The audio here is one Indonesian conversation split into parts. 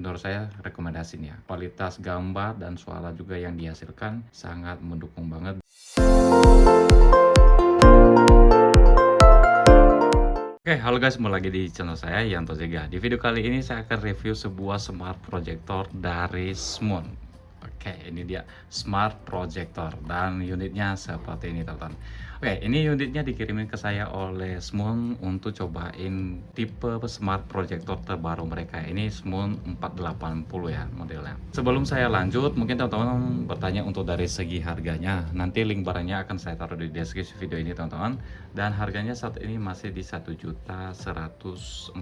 menurut saya rekomendasi nih ya. Kualitas gambar dan suara juga yang dihasilkan sangat mendukung banget. Oke, halo guys, kembali lagi di channel saya Yanto Zega. Di video kali ini saya akan review sebuah smart projector dari Smoon. Oke, ini dia smart projector dan unitnya seperti ini, teman-teman. Oke, ini unitnya dikirimin ke saya oleh Smoon untuk cobain tipe smart projector terbaru mereka. Ini Smoon 480 ya modelnya. Sebelum saya lanjut, mungkin teman-teman bertanya untuk dari segi harganya. Nanti link barangnya akan saya taruh di deskripsi video ini, teman-teman. Dan harganya saat ini masih di 1.104.000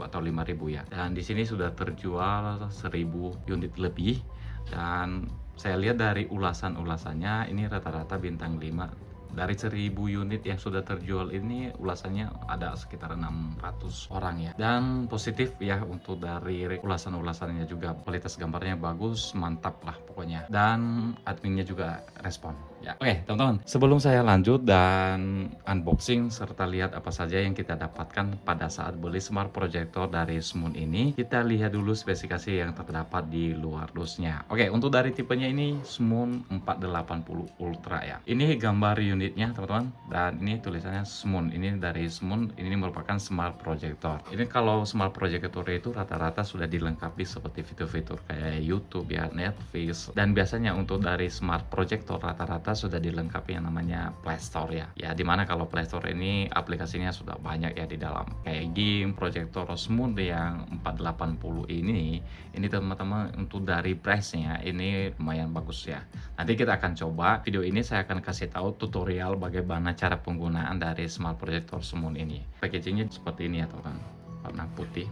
atau 5.000 ya. Dan di sini sudah terjual 1.000 unit lebih. Dan saya lihat dari ulasannya ini rata-rata bintang 5. Dari 1.000 unit yang sudah terjual ini ulasannya ada sekitar 600 orang ya. Dan positif ya untuk dari ulasannya juga, kualitas gambarnya bagus, mantap lah pokoknya. Dan adminnya juga respon ya. Oke teman-teman, sebelum saya lanjut dan unboxing serta lihat apa saja yang kita dapatkan pada saat beli smart projector dari Smoon ini, kita lihat dulu spesifikasi yang terdapat di luar dosnya. Oke, untuk dari tipenya ini Smoon 480 Ultra ya. Ini gambar unitnya teman-teman, dan ini tulisannya Smoon. Ini dari Smoon, ini merupakan smart projector. Ini kalau smart projector itu rata-rata sudah dilengkapi seperti fitur-fitur kayak YouTube ya, Netflix, dan biasanya untuk dari smart projector rata-rata sudah dilengkapi yang namanya Play Store ya. Ya dimana kalau Play Store ini aplikasinya sudah banyak ya di dalam, kayak game projector Smoon yang 480 ini teman-teman untuk dari price-nya ini lumayan bagus ya. Nanti kita akan coba, video ini saya akan kasih tahu tutorial bagaimana cara penggunaan dari smart projector Smoon ini. Packagingnya seperti ini ya teman-teman, warna putih,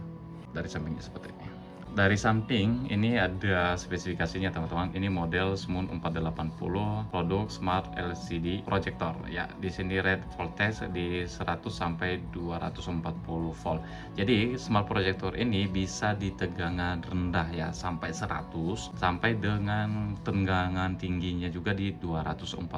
dari sampingnya seperti ini. Dari samping ini ada spesifikasinya teman-teman. Ini model Smoon 480 produk Smart LCD Projector ya. Di sini rate voltage di 100 sampai 240 volt. Jadi smart projector ini bisa di tegangan rendah ya sampai 100, sampai dengan tegangan tingginya juga di 240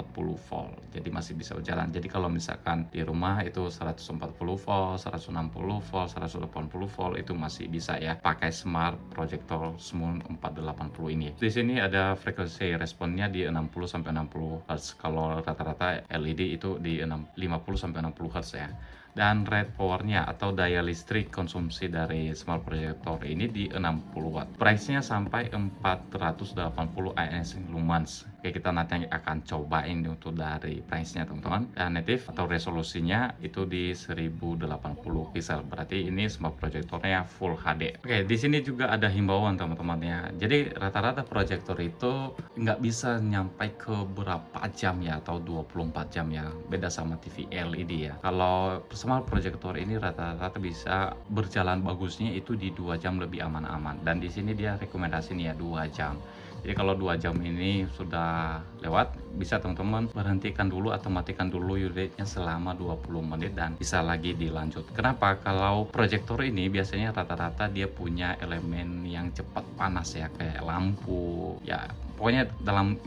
volt. Jadi masih bisa berjalan. Jadi kalau misalkan di rumah itu 140 volt, 160 volt, 180 volt itu masih bisa ya pakai smart projector Smoon 480 ini. Di sini ada frekuensi responnya di 60 sampai 60 Hz. Kalau rata-rata LED itu di 50 sampai 60 Hz ya. Dan rate powernya atau daya listrik konsumsi dari smart projector ini di 60 watt. Price-nya sampai 480 INS lumens. Oke, kita nanti akan cobain untuk dari price-nya teman-teman. Dan native atau resolusinya itu di 1080 pixel. Berarti ini smart projectornya full HD. Oke, di sini juga ada himbauan teman-teman ya. Jadi rata-rata projector itu nggak bisa nyampai ke berapa jam ya, atau 24 jam ya. Beda sama TV LED ya. Kalau smart projector ini rata-rata bisa berjalan bagusnya itu di 2 jam lebih aman-aman. Dan di sini dia rekomendasi nih ya 2 jam. Jadi kalau 2 jam ini sudah lewat, bisa teman-teman berhentikan dulu atau matikan dulu unitnya selama 20 menit dan bisa lagi dilanjut. Kenapa? Kalau proyektor ini biasanya rata-rata dia punya elemen yang cepat panas ya, kayak lampu ya. Pokoknya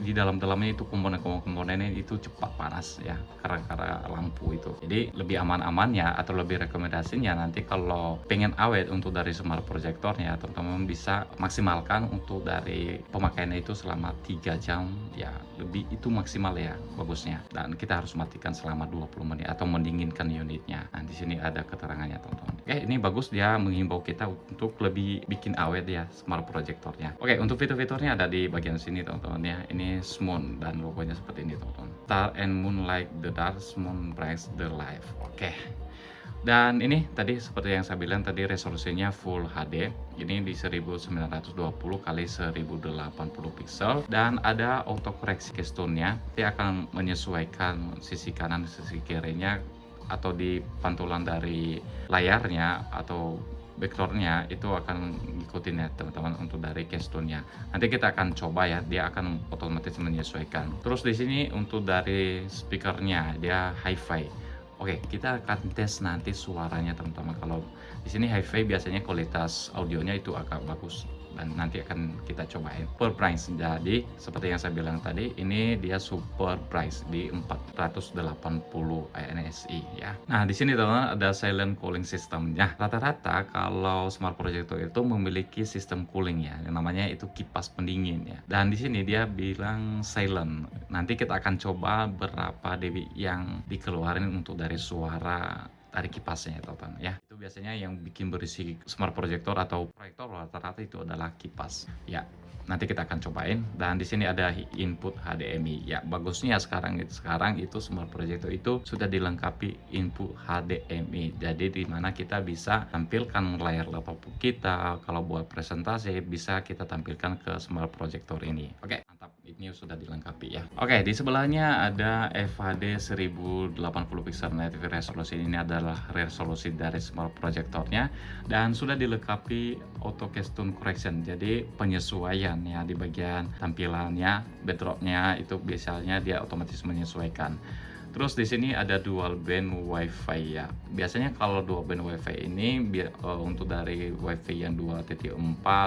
di dalamnya itu komponennya itu cepat panas ya, karena lampu itu. Jadi lebih aman-amannya atau lebih rekomendasinya nanti kalau pengen awet untuk dari smart projectornya, teman-teman bisa maksimalkan untuk dari pemakaiannya itu selama 3 jam ya, lebih itu maksimal ya bagusnya. Dan kita harus matikan selama 20 menit atau mendinginkan unitnya. Nah di sini ada keterangannya teman-teman. Oke, ini bagus, dia menghimbau kita untuk lebih bikin awet ya smart projectornya. Oke, untuk fitur-fiturnya ada di bagian sini teman-teman ya. Ini Smoon dan logonya seperti ini teman-teman. Star and moon like the dark, Smoon brings the life. Oke. Dan ini tadi seperti yang saya bilang tadi, resolusinya full HD. Ini di 1920 kali 1080 pixel dan ada autocorrection keystone-nya. Dia akan menyesuaikan sisi kanan sisi kirinya atau di pantulan dari layarnya atau backgroundnya itu akan ngikutin ya teman-teman untuk dari keystone-nya. Nanti kita akan coba ya, dia akan otomatis menyesuaikan. Terus di sini untuk dari speakernya dia hi-fi. Oke, kita akan tes nanti suaranya teman-teman. Kalau di sini hi-fi biasanya kualitas audionya itu agak bagus dan nanti akan kita cobain per price. Jadi seperti yang saya bilang tadi, ini dia super price di 480 NSI ya. Nah, di sini teman-teman ada silent cooling systemnya. Rata-rata kalau smart projector itu memiliki sistem cooling ya, yang namanya itu kipas pendingin ya. Dan di sini dia bilang silent. Nanti kita akan coba berapa dB yang dikeluarin untuk dari suara dari kipasnya ya teman-teman ya. Itu biasanya yang bikin berisik smart projector atau proyektor rata-rata itu adalah kipas ya. Nanti kita akan cobain, dan di sini ada input HDMI ya. Bagusnya sekarang itu smart projector itu sudah dilengkapi input HDMI, jadi dimana kita bisa tampilkan layar laptop kita. Kalau buat presentasi bisa kita tampilkan ke smart projector ini. Oke, mantap, ini sudah dilengkapi ya. Oke, di sebelahnya ada FHD 1080 pixel native resolusi. Ini adalah resolusi dari smart projectornya, dan sudah dilengkapi auto custom correction, jadi penyesuaian ya di bagian tampilannya, backdropnya itu biasanya dia otomatis menyesuaikan. Terus di sini ada dual band WiFi ya. Biasanya kalau dual band WiFi ini untuk dari WiFi yang 2.4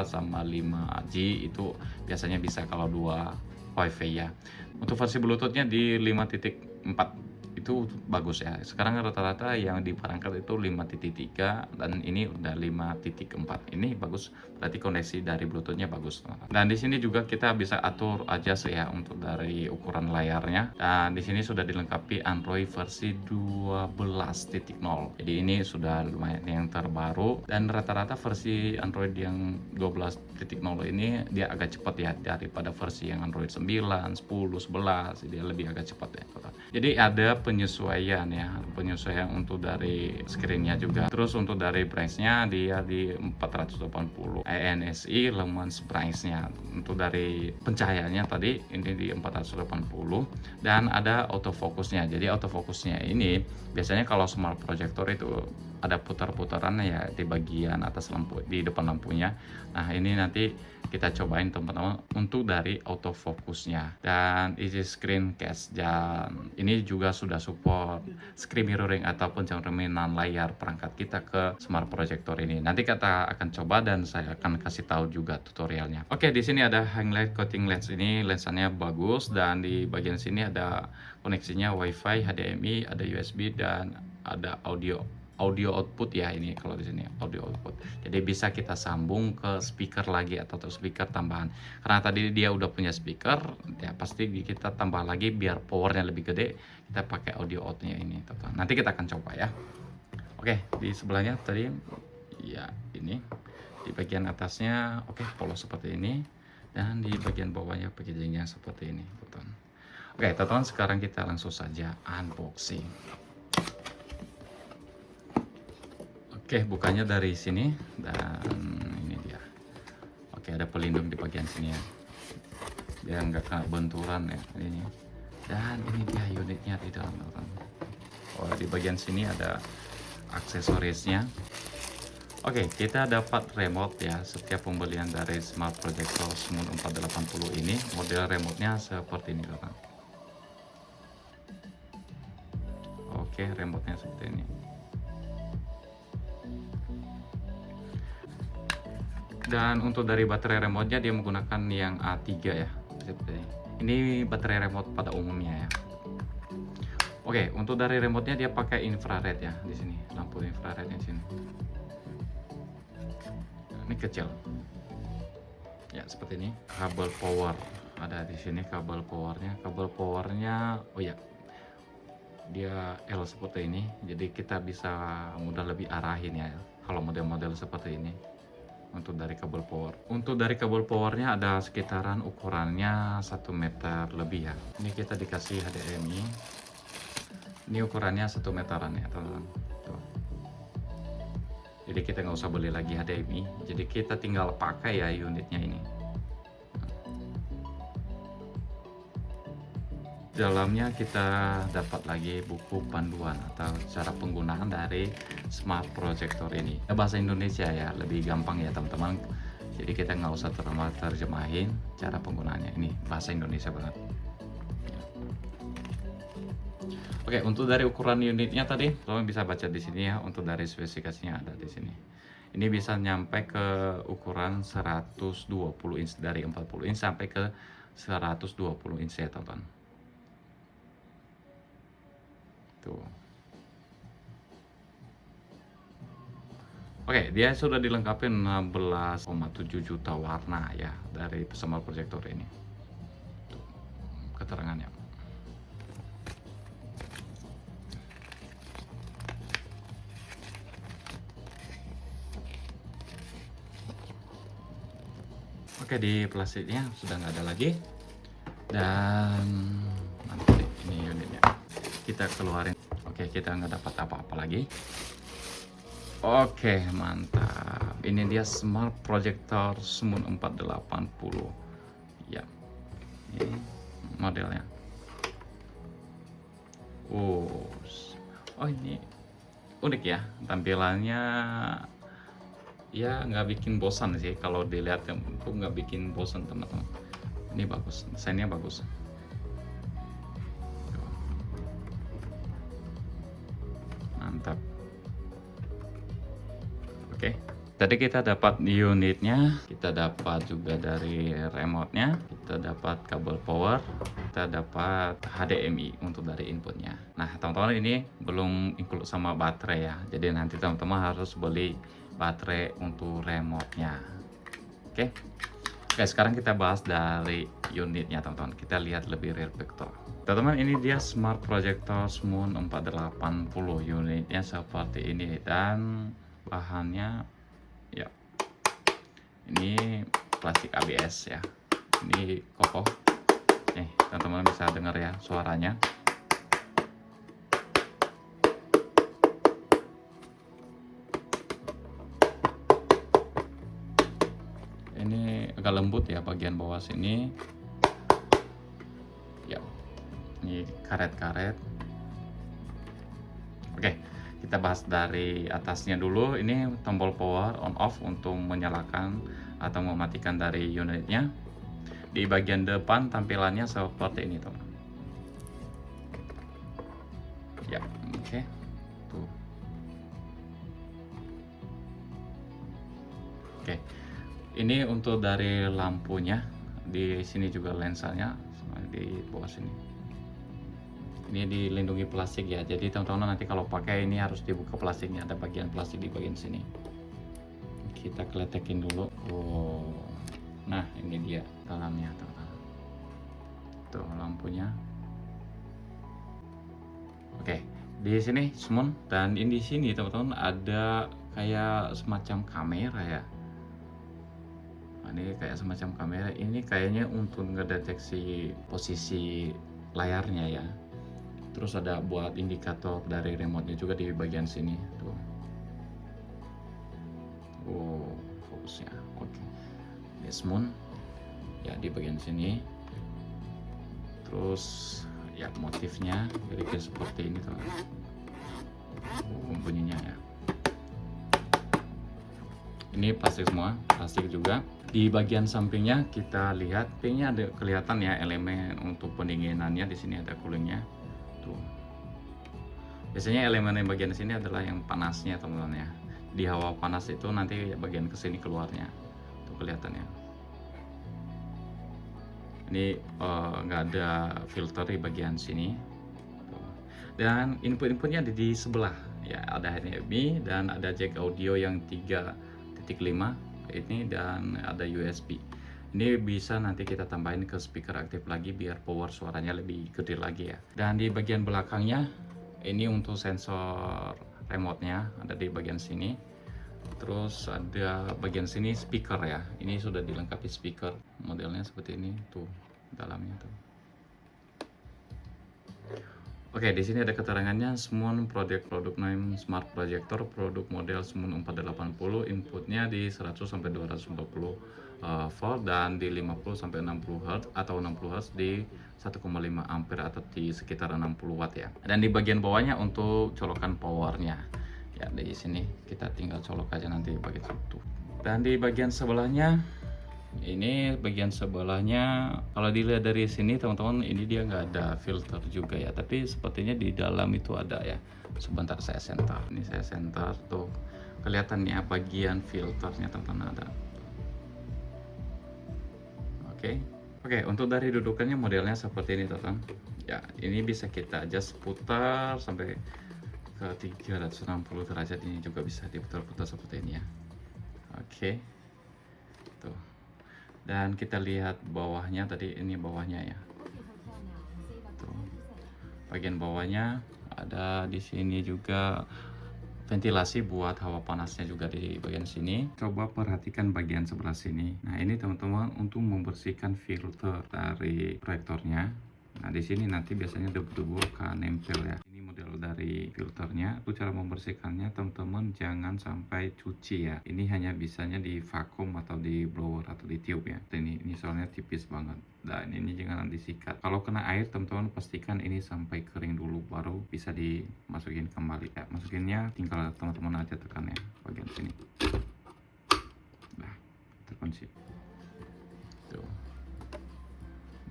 sama 5G itu biasanya bisa kalau dua WiFi ya. Untuk versi Bluetoothnya di 5.4 itu bagus ya. Sekarang rata-rata yang di perangkat itu 5.3 dan ini udah 5.4. Ini bagus, berarti koneksi dari Bluetoothnya bagus. Dan di sini juga kita bisa atur adjust ya untuk dari ukuran layarnya. Dan di sini sudah dilengkapi Android versi 12.0. Jadi ini sudah lumayan yang terbaru, dan rata-rata versi Android yang 12.0 ini dia agak cepat ya daripada versi yang Android 9, 10, 11. Dia lebih agak cepat ya. Jadi ada penyesuaian ya, penyesuaian untuk dari screennya juga. Terus untuk dari price-nya dia di 480 NSI Lumens price-nya. Untuk dari pencahayaannya tadi ini di 480, dan ada autofocusnya. Jadi autofocusnya ini biasanya kalau smart projector itu ada putar-putarannya ya di bagian atas lampu, di depan lampunya. Nah, ini nanti kita cobain teman-teman untuk dari autofocusnya. Dan easy screen cast, dan ini juga sudah support screen mirroring ataupun cerminan layar perangkat kita ke smart projector ini. Nanti kita akan coba dan saya akan kasih tahu juga tutorialnya. Oke, di sini ada hang light coating lens. Ini lensanya bagus, dan di bagian sini ada koneksinya WiFi, HDMI, ada USB, dan ada audio output ya. Ini kalau di sini audio output, jadi bisa kita sambung ke speaker lagi atau speaker tambahan. Karena tadi dia udah punya speaker ya, pasti kita tambah lagi biar powernya lebih gede, kita pakai audio outnya ini teman. Nanti kita akan coba ya. Oke, di sebelahnya tadi ya, ini di bagian atasnya oke, polos seperti ini, dan di bagian bawahnya packagingnya seperti ini teman. Oke teman-teman, sekarang kita langsung saja unboxing. Oke, bukanya dari sini, dan ini dia. Oke, ada pelindung di bagian sini ya, biar nggak kena benturan ya ini. Dan ini dia unitnya di dalam teman. Oh, di bagian sini ada aksesorisnya. Oke, kita dapat remote ya. Setiap pembelian dari smart projector Smoon 480 ini, model remote-nya seperti ini teman. Oke, remote-nya seperti ini. Dan untuk dari baterai remote-nya dia menggunakan yang A3 ya. Ini baterai remote pada umumnya ya. Oke, untuk dari remote-nya dia pakai infrared ya di sini, lampu infrarednya di sini. Ini kecil. Ya, seperti ini. Kabel power ada di sini, kabel powernya. Kabel powernya oh ya, dia L seperti ini. Jadi kita bisa mudah lebih arahin ya kalau model-model seperti ini. Untuk dari kabel power, untuk dari kabel powernya ada sekitaran ukurannya 1 meter lebih ya. Ini kita dikasih HDMI, ini ukurannya 1 meteran ya teman-teman. Jadi kita nggak usah beli lagi HDMI, jadi kita tinggal pakai ya unitnya ini. Dalamnya kita dapat lagi buku panduan atau cara penggunaan dari smart projector ini. Bahasa Indonesia ya, lebih gampang ya teman-teman. Jadi kita nggak usah terjemahin cara penggunaannya, ini bahasa Indonesia banget. Oke, untuk dari ukuran unitnya tadi, teman bisa baca di sini ya. Untuk dari spesifikasinya ada di sini. Ini bisa nyampe ke ukuran 120 inch, dari 40 inch sampai ke 120 inch ya teman-teman. Tuh. Oke, dia sudah dilengkapi 16,7 juta warna ya dari smart projector ini. Tuh, keterangannya. Oke, di plastiknya sudah nggak ada lagi. Dan nanti ini unitnya kita keluarin. Oke, kita nggak dapat apa-apa lagi. Oke, mantap. Ini dia smart projector Smoon 480 ya. Ini modelnya. Oh, ini unik ya tampilannya. Ya nggak bikin bosan sih kalau dilihat, itu nggak bikin bosan teman-teman. Ini bagus, desainnya bagus. Mantap. Oke, tadi kita dapat unitnya, kita dapat juga dari remote-nya, kita dapat kabel power, kita dapat HDMI untuk dari inputnya. Nah teman-teman, ini belum include sama baterai ya, jadi nanti teman-teman harus beli baterai untuk remote-nya. Oke. Oke, sekarang kita bahas dari unitnya teman-teman. Kita lihat lebih real picture. Teman-teman, ini dia smart projector Smoon 480. Unitnya seperti ini dan bahannya ya ini plastik ABS ya. Ini kokoh. Nih, teman-teman bisa dengar ya suaranya. Ini agak lembut ya bagian bawah sini ya, ini karet-karet. Oke, kita bahas dari atasnya dulu. Ini tombol power on off untuk menyalakan atau mematikan dari unitnya. Di bagian depan tampilannya seperti ini teman. Ya, oke. Tuh. Oke. Ini untuk dari lampunya, di sini juga lensanya di bawah sini. Ini dilindungi plastik ya, jadi teman-teman nanti kalau pakai ini harus dibuka plastiknya, ada bagian plastik di bagian sini. Kita kletekin dulu. Oh, nah ini dia dalamnya teman-teman. Tuh lampunya. Oke, di sini Smoon, dan ini di sini teman-teman ada kayak semacam kamera ya. Ini kayak semacam kamera, ini kayaknya untuk ngedeteksi posisi layarnya ya. Terus ada buat indikator dari remote-nya juga di bagian sini tuh. Oh, fokusnya oke. Smoon ya di bagian sini. Terus ya motifnya kira-kira seperti ini teman. Bunyinya ya. Ini plastik semua, plastik juga. Di bagian sampingnya kita lihat, kayaknya ada kelihatan ya elemen untuk pendinginannya. Di sini ada coolingnya. Tuh. Biasanya elemen yang bagian sini adalah yang panasnya teman-teman ya. Di hawa panas itu nanti bagian kesini keluarnya. Tuh kelihatannya. Ini nggak ada filter di bagian sini. Tuh. Dan input-inputnya ada di sebelah. Ya ada HDMI dan ada jack audio yang 3.5 ini, dan ada USB. Ini bisa nanti kita tambahin ke speaker aktif lagi biar power suaranya lebih gede lagi ya. Dan di bagian belakangnya ini untuk sensor remote-nya ada di bagian sini. Terus ada bagian sini speaker ya. Ini sudah dilengkapi speaker, modelnya seperti ini tuh dalamnya tuh. Oke, di sini ada keterangannya Smoon produk name smart projector, produk model Smoon 480, inputnya di 100 sampai 240 volt dan di 50 sampai 60 Hz atau 60 Hz di 1,5 ampere atau di sekitar 60 watt ya. Dan di bagian bawahnya untuk colokan powernya. Ya, di sini kita tinggal colok aja nanti bagian situ. Dan di bagian sebelahnya, ini bagian sebelahnya kalau dilihat dari sini teman-teman, ini dia nggak ada filter juga ya, tapi sepertinya di dalam itu ada ya. Sebentar saya center, ini saya center tuh. kelihatan ya bagian filternya teman-teman ada. Oke. Oke, untuk dari dudukannya modelnya seperti ini teman-teman. Ya, ini bisa kita adjust putar sampai ke 360 derajat, ini juga bisa diputar-putar seperti ini ya. Oke. Tuh. Dan kita lihat bawahnya tadi, ini bawahnya ya. Tuh. Bagian bawahnya ada di sini juga ventilasi buat hawa panasnya juga di bagian sini. Coba perhatikan bagian sebelah sini. Nah, ini teman-teman untuk membersihkan filter dari proyektornya. Nah, di sini nanti biasanya debu-debu akan nempel ya. Ini model dari filternya. Itu cara membersihkannya teman-teman jangan sampai cuci ya. Ini hanya bisanya di vakum atau di blower atau di tiup ya. Ini soalnya tipis banget. Dan ini jangan disikat. Kalau kena air teman-teman pastikan ini sampai kering dulu baru bisa dimasukin kembali ya. Masukinnya tinggal teman-teman aja tekan ya bagian sini. Nah, terkunci. Tuh.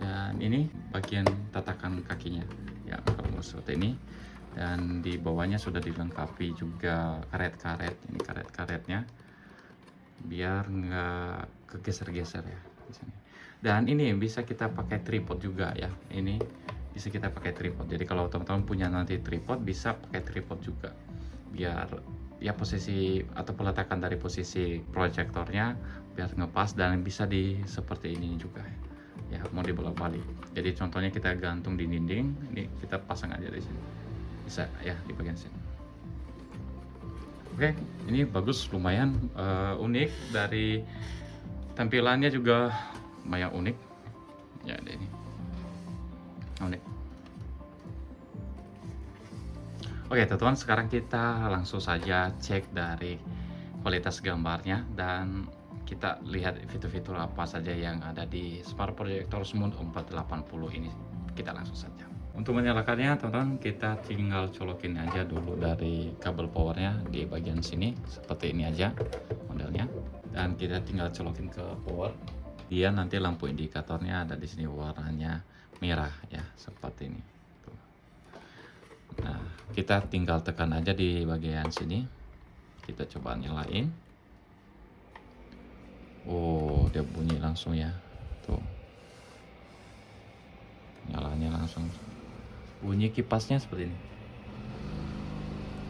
Dan ini bagian tatakan kakinya ya, kalau seperti ini. Dan di bawahnya sudah dilengkapi juga karet-karet, ini karet-karetnya biar nggak kegeser-geser ya di sini. Dan ini bisa kita pakai tripod juga ya, ini bisa kita pakai tripod. Jadi kalau teman-teman punya nanti tripod, bisa pakai tripod juga biar ya posisi atau peletakan dari posisi proyektornya biar ngepas, dan bisa di seperti ini juga ya, mau dibolak-balik. Jadi contohnya kita gantung di dinding, ini kita pasang aja di sini, bisa ya di bagian sini. Oke, ini bagus, lumayan unik, dari tampilannya juga lumayan unik ya, ini unik. Oke teman-teman, sekarang kita langsung saja cek dari kualitas gambarnya dan kita lihat fitur-fitur apa saja yang ada di Smart Projector Smooth 480 ini. Kita langsung saja. Untuk menyalakannya teman-teman, kita tinggal colokin aja dulu dari kabel powernya di bagian sini, seperti ini aja modelnya. Dan kita tinggal colokin ke power. Dia nanti lampu indikatornya ada di sini, warnanya merah ya, seperti ini. Tuh. Nah, kita tinggal tekan aja di bagian sini. Kita coba nyalain. Oh, dia bunyi langsung ya. Tuh. Nyalanya langsung. Bunyi kipasnya seperti ini.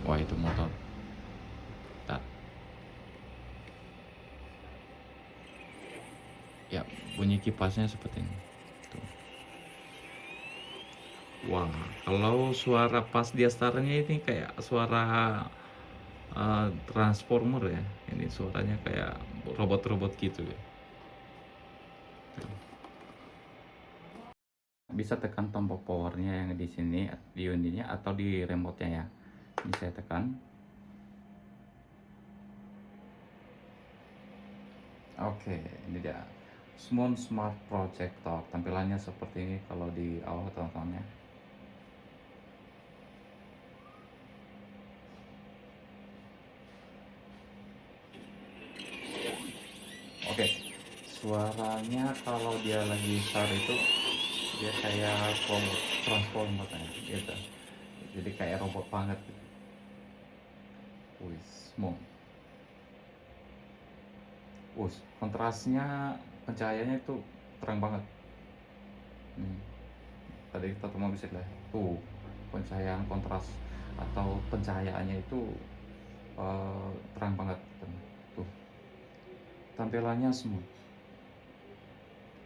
Wah, itu motor. Bentar. Ya, bunyi kipasnya seperti ini. Tuh. Wah, kalau suara pas dia startnya ini kayak suara transformer ya. Ini suaranya kayak robot-robot gitu ya. Bisa tekan tombol powernya yang di sini di unitnya atau di remote-nya ya. Ini saya tekan. Oke, ini dia Smooth Smart Projector. Tampilannya seperti ini kalau di awal teman-teman ya. Oke, suaranya kalau dia lagi start itu dia kayak transformer gitu. Jadi kayak robot banget gitu. Wih, smooth. Kontrasnya, pencahayaannya itu terang banget. Nih, tadi teman-teman bisa lihat. Tuh, pencahayaan kontras atau pencahayaannya itu terang banget. Tuh, tampilannya smooth.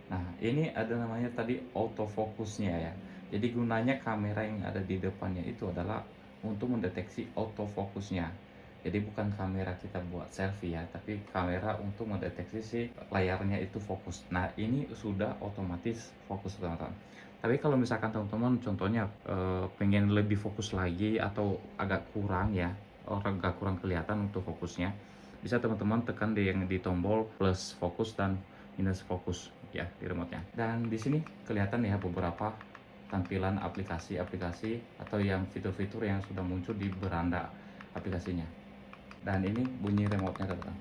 Nah, ini ada namanya tadi autofocusnya ya. Jadi gunanya kamera yang ada di depannya itu adalah untuk mendeteksi autofocusnya. Jadi bukan kamera kita buat selfie ya, tapi kamera untuk mendeteksi si layarnya itu fokus. Nah, ini sudah otomatis fokus teman-teman. Tapi kalau misalkan teman-teman contohnya pengen lebih fokus lagi atau agak kurang ya, orang agak kurang kelihatan untuk fokusnya, bisa teman-teman tekan yang di tombol plus fokus dan minus fokus ya di remote-nya. Dan di sini kelihatan ya beberapa tampilan aplikasi-aplikasi atau yang fitur-fitur yang sudah muncul di beranda aplikasinya. Dan ini bunyi remote-nya teman-teman.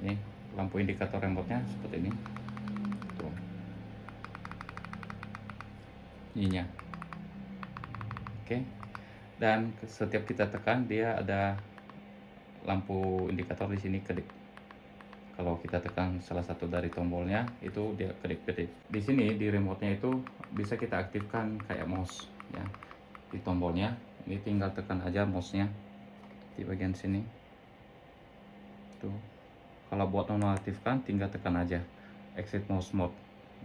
Ini lampu indikator remote-nya seperti ini. Tuh. Ininya. Oke. Dan setiap kita tekan dia ada lampu indikator di sini kedip. Kalau kita tekan salah satu dari tombolnya itu dia kedip-kedip. Di sini di remote-nya itu bisa kita aktifkan kayak mouse ya. Di tombolnya ini tinggal tekan aja mouse-nya di bagian sini. Tuh. Kalau buat nonaktifkan tinggal tekan aja exit mouse mode.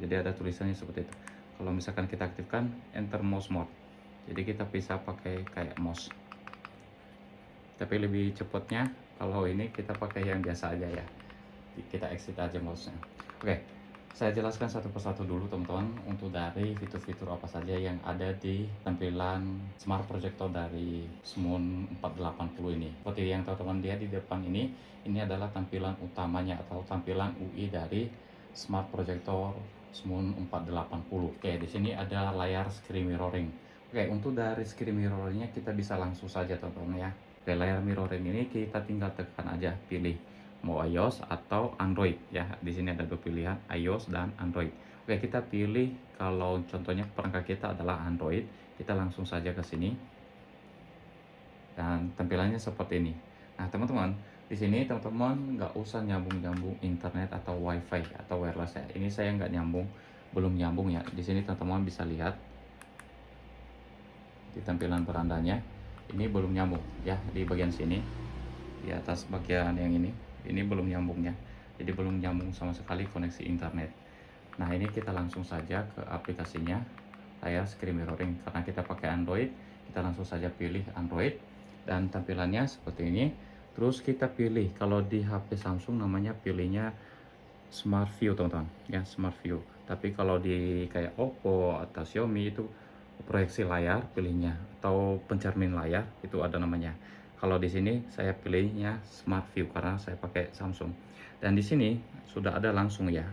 Jadi ada tulisannya seperti itu. Kalau misalkan kita aktifkan enter mouse mode. Jadi kita bisa pakai kayak mouse. Tapi lebih cepatnya kalau ini kita pakai yang biasa aja ya. Kita exit aja mouse-nya. Oke, saya jelaskan satu persatu dulu teman-teman untuk dari fitur-fitur apa saja yang ada di tampilan smart projector dari Smoon 480 ini. Seperti yang teman-teman lihat di depan ini adalah tampilan utamanya atau tampilan UI dari smart projector Smoon 480. Oke, di sini ada layar screen mirroring. Oke, untuk dari screen mirroringnya kita bisa langsung saja teman-teman ya. Oke, layar mirroring ini kita tinggal tekan aja, pilih mau iOS atau Android ya. Di sini ada dua pilihan, iOS dan Android. Oke, kita pilih kalau contohnya perangkat kita adalah Android, kita langsung saja ke sini. Dan tampilannya seperti ini. Nah, teman-teman, di sini teman-teman nggak usah nyambung-nyambung internet atau WiFi atau wireless ya. Ini saya nggak nyambung, belum nyambung ya. Di sini teman-teman bisa lihat di tampilan berandanya, ini belum nyambung ya di bagian sini, di atas bagian yang ini belum nyambungnya, jadi belum nyambung sama sekali koneksi internet. Nah, ini kita langsung saja ke aplikasinya layar screen mirroring. Karena kita pakai Android, kita langsung saja pilih Android dan tampilannya seperti ini. Terus kita pilih, kalau di HP Samsung namanya pilihnya Smart View teman-teman ya, Smart View. Tapi kalau di kayak Oppo atau Xiaomi itu proyeksi layar pilihnya, atau pencermin layar itu ada namanya. Kalau di sini saya pilihnya Smart View karena saya pakai Samsung. Dan di sini sudah ada langsung ya,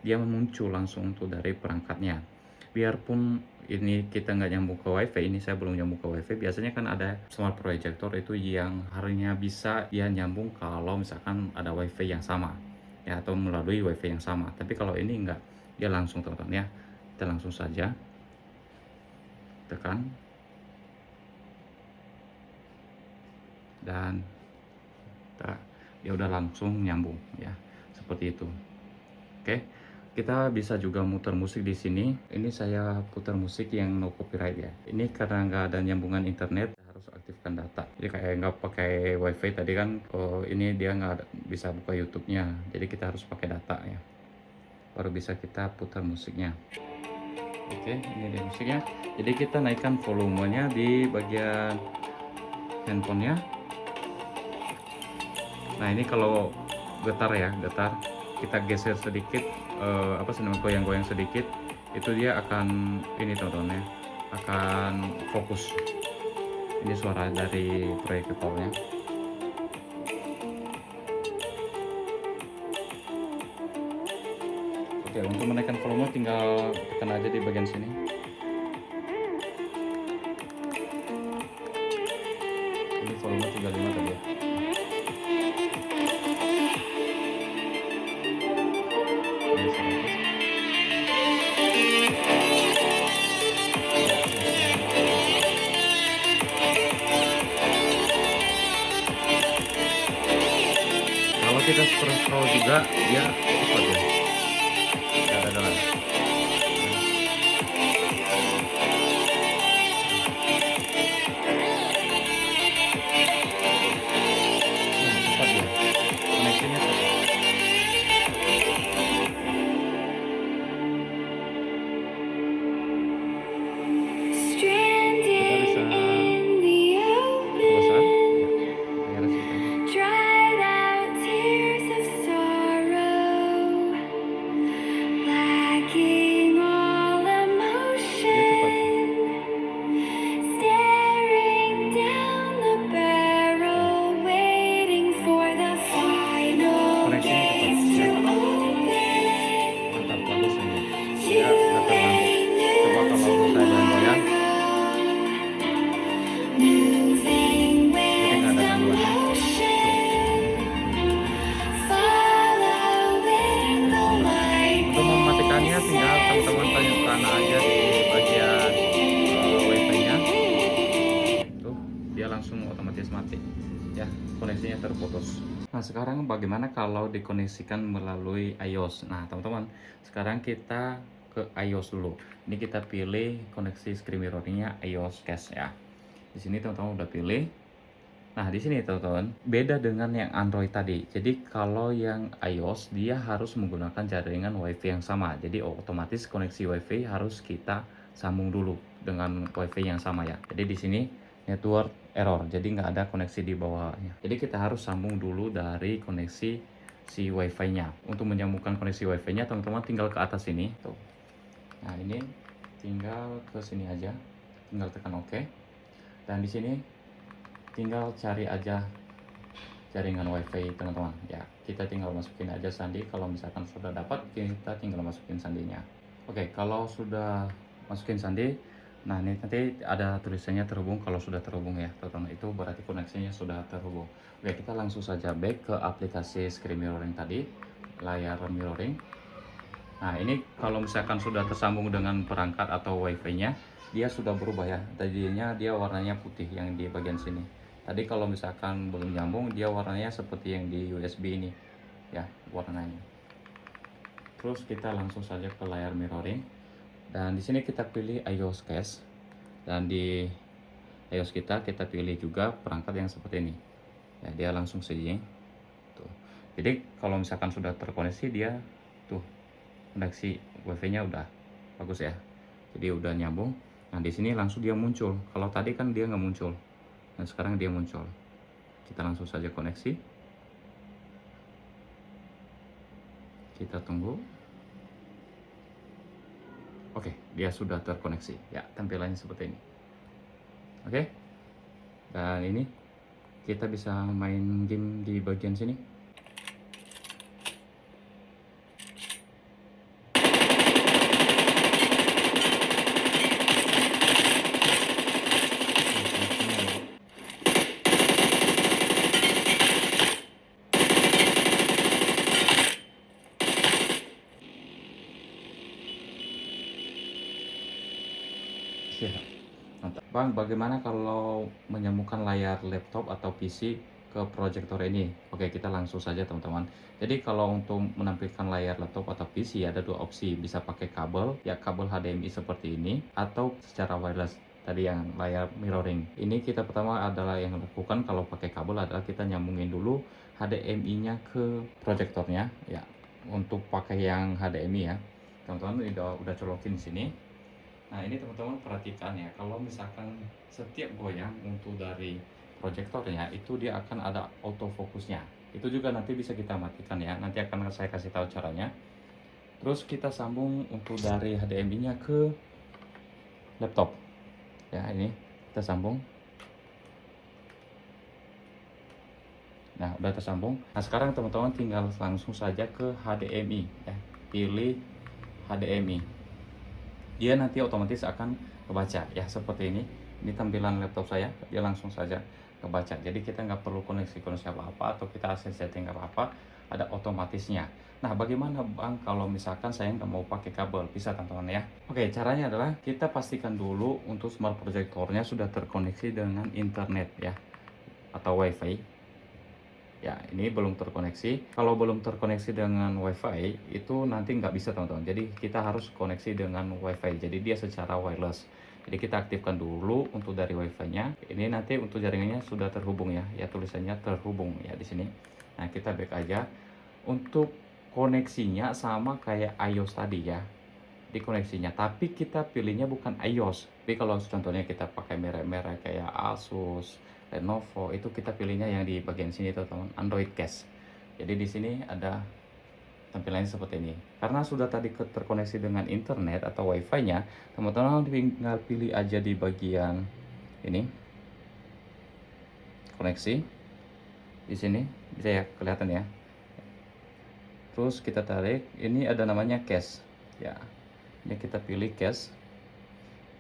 dia muncul langsung tuh dari perangkatnya. Biarpun ini kita nggak nyambung ke WiFi, ini saya belum nyambung ke WiFi. Biasanya kan ada smart projector itu yang harinya bisa dia nyambung kalau misalkan ada WiFi yang sama ya, atau melalui WiFi yang sama. Tapi kalau ini enggak, dia langsung teman-teman ya. Kita langsung saja tekan dan dia udah langsung nyambung ya, seperti itu. Oke, kita bisa juga muter musik di sini. Ini saya putar musik yang no copyright ya. Ini karena nggak ada nyambungan internet, harus aktifkan data. Jadi kayak nggak pakai WiFi tadi kan, ini dia nggak bisa buka YouTube-nya. Jadi kita harus pakai data ya, baru bisa kita putar musiknya. Oke, ini dia musiknya. Jadi kita naikkan volumenya di bagian handphonenya. Nah, ini kalau getar ya, getar, kita geser sedikit, goyang-goyang sedikit, itu dia akan ini teman-teman ya, akan fokus. Ini suara dari proyektornya. Oke, untuk menaikkan volume tinggal tekan aja di bagian sini. Ini volume 35 tadi ya. Ini 100. Kalau kita scroll juga dia cepat ya. Nggak ada jalan. Cepat ya. Koneksinya cepat. Kita bisa perbesar ya, layarnya seperti ini. terputus. Nah, sekarang bagaimana kalau dikoneksikan melalui iOS? Nah, teman-teman, sekarang kita ke iOS dulu. Ini kita pilih koneksi screen mirroring-nya iOS Cache ya. Di sini teman-teman udah pilih. Nah, di sini teman-teman, beda dengan yang Android tadi. Jadi kalau yang iOS dia harus menggunakan jaringan WiFi yang sama. Jadi otomatis koneksi WiFi harus kita sambung dulu dengan WiFi yang sama ya. Jadi di sini network error. Jadi nggak ada koneksi di bawahnya. Jadi kita harus sambung dulu dari koneksi si WiFi-nya. Untuk menyambungkan koneksi WiFi-nya, teman-teman tinggal ke atas sini. Tuh. Nah, ini tinggal ke sini aja. Tinggal tekan OK. Dan di sini tinggal cari aja jaringan WiFi teman-teman ya. Kita tinggal masukin aja sandi. Kalau misalkan sudah dapat, kita tinggal masukin sandinya. Oke, kalau sudah masukin sandi, nah ini nanti ada tulisannya terhubung. Kalau sudah terhubung ya teman-teman, itu berarti koneksinya sudah terhubung. Oke, kita langsung saja back ke aplikasi screen mirroring tadi, layar mirroring. Nah, ini kalau misalkan sudah tersambung dengan perangkat atau WiFi-nya, dia sudah berubah ya. Tadinya dia warnanya putih yang di bagian sini. Tadi kalau misalkan belum nyambung, dia warnanya seperti yang di USB ini ya, warnanya. Terus kita langsung saja ke layar mirroring. Dan di sini kita pilih iOS Cache. Dan di iOS kita pilih juga perangkat yang seperti ini. Ya, dia langsung saja. Tuh. Jadi kalau misalkan sudah terkoneksi, dia tuh koneksi WiFi-nya udah bagus ya. Jadi udah nyambung. Nah, di sini langsung dia muncul. Kalau tadi kan dia nggak muncul. Nah, sekarang dia muncul. Kita langsung saja koneksi. Kita tunggu. Oke, dia sudah terkoneksi. Ya, tampilannya seperti ini. Oke. Dan ini kita bisa main game di bagian sini. Ya, mantap. Bang, bagaimana kalau menyambungkan layar laptop atau PC ke proyektor ini? Oke, kita langsung saja teman-teman. Jadi kalau untuk menampilkan layar laptop atau PC ada dua opsi, bisa pakai kabel, ya kabel HDMI seperti ini, atau secara wireless tadi yang layar mirroring. Ini kita pertama adalah yang lakukan kalau pakai kabel adalah kita nyambungin dulu HDMI-nya ke proyektornya, ya. Untuk pakai yang HDMI ya, teman-teman udah colokin di sini. Nah, ini teman-teman perhatikan ya, kalau misalkan setiap goyang untuk dari proyektornya itu dia akan ada autofocusnya. Itu juga nanti bisa kita matikan ya, nanti akan saya kasih tahu caranya. Terus kita sambung untuk dari HDMI-nya ke laptop. Ya, ini kita sambung. Nah, udah tersambung. Nah, sekarang teman-teman tinggal langsung saja ke HDMI ya. Pilih HDMI. Dia nanti otomatis akan kebaca ya seperti ini tampilan laptop saya, dia langsung saja kebaca. Jadi kita nggak perlu koneksi apa-apa atau kita setting apa-apa, ada otomatisnya. Nah, bagaimana Bang kalau misalkan saya nggak mau pakai kabel? Bisa teman-teman ya. Oke, caranya adalah kita pastikan dulu untuk smart projectornya sudah terkoneksi dengan internet ya atau WiFi. Ya, ini belum terkoneksi. Kalau belum terkoneksi dengan WiFi, itu nanti nggak bisa teman-teman. Jadi kita harus koneksi dengan WiFi. Jadi dia secara wireless. Jadi kita aktifkan dulu untuk dari WiFi-nya. Ini nanti untuk jaringannya sudah terhubung ya. Ya tulisannya terhubung ya di sini. Nah, kita back aja. Untuk koneksinya sama kayak iOS tadi ya. Di koneksinya. Tapi kita pilihnya bukan iOS. Tapi kalau contohnya kita pakai merek-merek kayak Asus, Lenovo, itu kita pilihnya yang di bagian sini teman-teman, Android Cache. Jadi di sini ada tampilannya seperti ini. Karena sudah tadi terkoneksi dengan internet atau WiFi-nya, teman-teman tinggal pilih aja di bagian ini koneksi. Di sini bisa ya kelihatan ya. Terus kita tarik, ini ada namanya cache. Ya. Ini kita pilih cache.